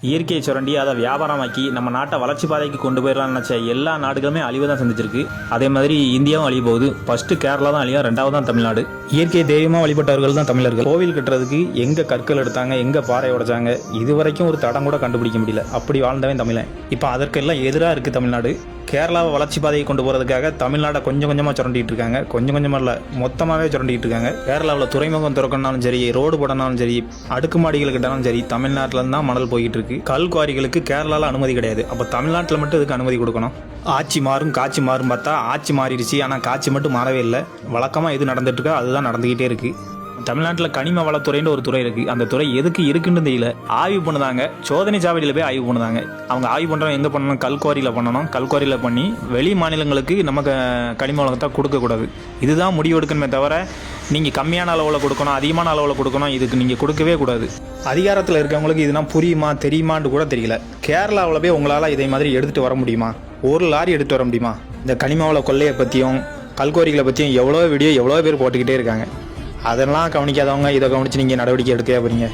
இயற்கையை சுரண்டி அதை வியாபாரமாக்கி நம்ம நாட்டை வளர்ச்சி பாதைக்கு கொண்டு போயிடலாம்னு நினச்ச எல்லா நாடுகளுமே அழிவு தான் சந்திச்சிருக்கு. அதே மாதிரி இந்தியாவும் அழிய போகுது. ஃபர்ஸ்ட் கேரளா தான் அழியும், ரெண்டாவது தான் தமிழ்நாடு. இயற்கையை தெய்வமாக வழிபட்டவர்கள் தான் தமிழர்கள். கோவில் கட்டுறதுக்கு எங்கே கற்கள் எடுத்தாங்க, எங்கே பாறை உடைச்சாங்க, இது வரைக்கும் ஒரு தடம் கூட கண்டுபிடிக்க முடியல. அப்படி வாழ்ந்தவன் தமிழன். இப்போ அதற்கெல்லாம் எதிராக இருக்குது தமிழ்நாடு. கேரளாவை வளர்ச்சி பாதையை கொண்டு போகிறதுக்காக தமிழ்நாட்டை கொஞ்சம் கொஞ்சமாக சுரண்டிட்டு இருக்காங்க. கொஞ்சம் கொஞ்சமாக இல்லை, மொத்தமாகவே சுரண்டிட்டு இருக்காங்க. கேரளாவில் துறைமுகம் திறக்கணும்னாலும் சரி, ரோடு போடனாலும் சரி, அடுக்குமாடிகள் கிட்டாலும் சரி, தமிழ்நாட்டில் தான் மணல் போய்கிட்டு இருக்கு. கல் குவாரிகளுக்கு கேரளாவில் அனுமதி கிடையாது. அப்போ தமிழ்நாட்டில் மட்டும் இதுக்கு அனுமதி கொடுக்கணும். ஆட்சி மாறும் காட்சி மாறும் பார்த்தா ஆட்சி மாறிடுச்சு, ஆனால் காட்சி மட்டும் மாறவே இல்லை. வழக்கமாக எது நடந்துட்டு இருக்கோ அதுதான் நடந்துக்கிட்டே இருக்குது. தமிழ்நாட்டில் கனிம வளத்துறைன்னு ஒரு துறை இருக்குது. அந்த துறை எதுக்கு இருக்குன்னு தெரியல. ஆய்வு பண்ணுதாங்க, சோதனை சாவடியில் போய் ஆய்வு பண்ணுதாங்க. அவங்க ஆய்வு பண்ணுறோம் எங்கே பண்ணணும், கல்குவாரியில் பண்ணணும். கல்குவாரியில் பண்ணி வெளி மாநிலங்களுக்கு நமக்கு கனிம வளத்தை கொடுக்கக்கூடாது. இதுதான் முடிவு எடுக்கணுமே தவிர நீங்கள் கம்மியான அளவில் கொடுக்கணும், அதிகமான அளவில் கொடுக்கணும், இதுக்கு நீங்கள் கொடுக்கவே கூடாது. அதிகாரத்தில் இருக்கவங்களுக்கு இதெல்லாம் புரியுமா தெரியுமான்னு கூட தெரியல. கேரளாவில் போய் உங்களால் இதே மாதிரி எடுத்துகிட்டு வர முடியுமா? ஒரு லாரி எடுத்துகிட்டு வர முடியுமா? இந்த கனிம வள கொள்ளையை பற்றியும் கல்குவாரிகளை பற்றியும் எவ்வளோ வீடியோ எவ்வளோ பேர் போட்டுக்கிட்டே இருக்காங்க. அதெல்லாம் கவனிக்காதவங்க இதை கவனித்து நீங்கள் நடவடிக்கை எடுக்க போறீங்க.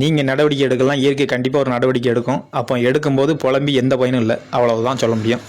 நீங்கள் நடவடிக்கை எடுக்கலாம், இயற்கை கண்டிப்பாக ஒரு நடவடிக்கை எடுக்கும். அப்போ எடுக்கும்போது புலம்பி எந்த பயனும் இல்லை, அவ்வளவுதான் சொல்ல முடியும்.